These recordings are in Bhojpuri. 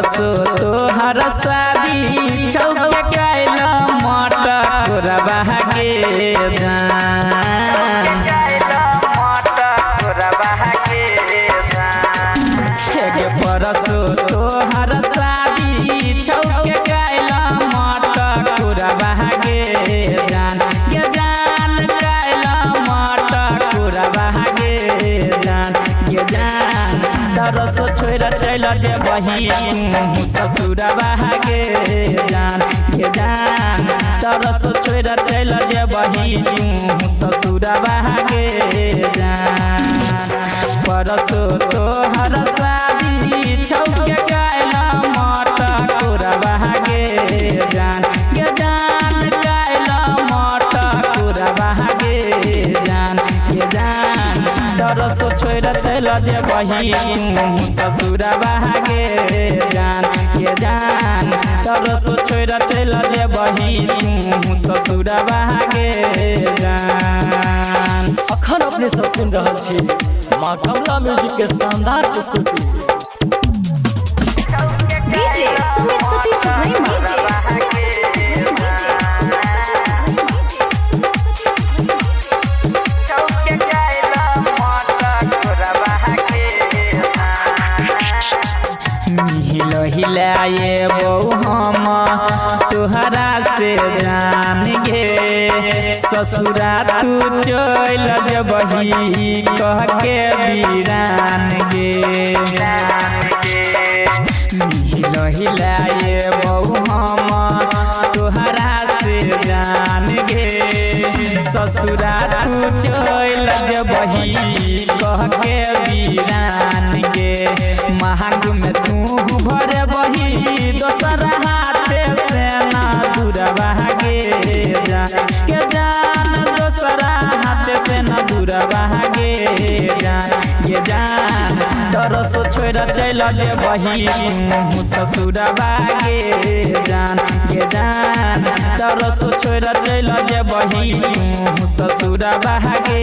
परसो तोहर शादी छौके कैला मटकुरवा के जान परसो तोहर शादी छौके कैला मटकुरवा के जान ये जान कैला मटकुरवा के जान ये जान तरसो छोड़ चल जे बही ससुरवा के जान ये जान तरसो छोड़ चल जे बही ससुरवा के जान परसो तोहर शादी छौके कैला मटकुरवा के जान ये जान कैला मटकुरवा के जान ये जान तरसो छोड़ चल जे बही ससुरवा के जान ये जान तरसो छोड़ चल जे बही ससुरवा के जान। अखन अपने सब सुन रहल छी माँ कमला म्यूजिक के शानदार प्रस्तुति। डीजे सुमित सतीश सुब्रह्मण्यम हिलाए बहु हम तोहरा से जान गे ससुरा तू चल जबही कह के वीरान गे हिलाए बहु हम तोहरा से जान गे ससुरा तू चल जबही कह के वीरान गे महंग में तू भर बही दोसर हाथे से ना दूरवा के जान दोसर हाथे से ना दूरवा के जान ये जान तरसो छोड़ चल जे बही ससुरवा के जान ये जान तरसो छोड़ चल जे बही ससुरवा के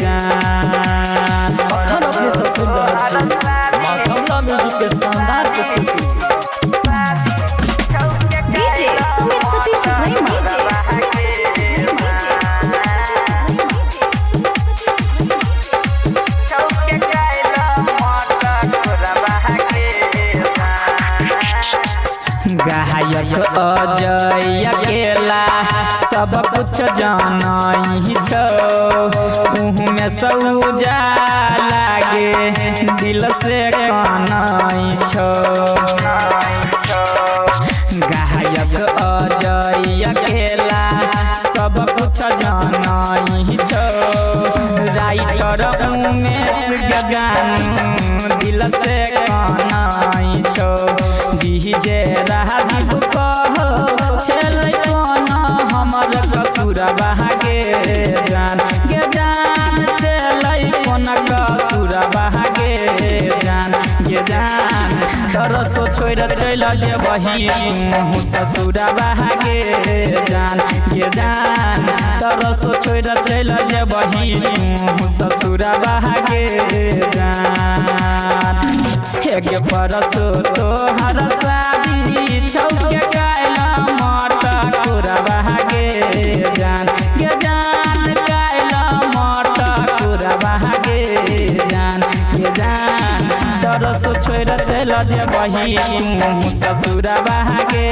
जान। अखन अपने सब सुन रहल छी माँ कमला म्यूजिक के शानदार प्रस्तुति। डीजे सुमित सतीश सुब्रह्मण्यम गायक अजय अकेला सब कुछ जानई छौ में सौजा लागे दिल से कनई छौ गायक अजय अकेला सब कुछ जानई छौ राइटर उमेश गजान दिल से कनई छौ डीजे राजीव कहो छेलै कोन हमर कसूरवा के जान ये जान छेलै कोन कसूरवा के जान ये जान तरसो छोड़ चल जे बही ससुरवा के जान ये जान तरसो छोड़ चल जे बही ससुरवा के जान। हे परसो तोहर शादी छौके कैला मटकुरवा के जान ये जान कैला मटकुरवा के जान ये जान तरसो छोड़ चल जे बही ससुरवा के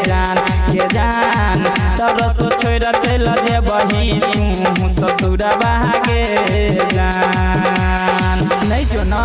जान ये जान तरसो छोड़ चल जे बही ससुरवा के जान। नहीं जो ना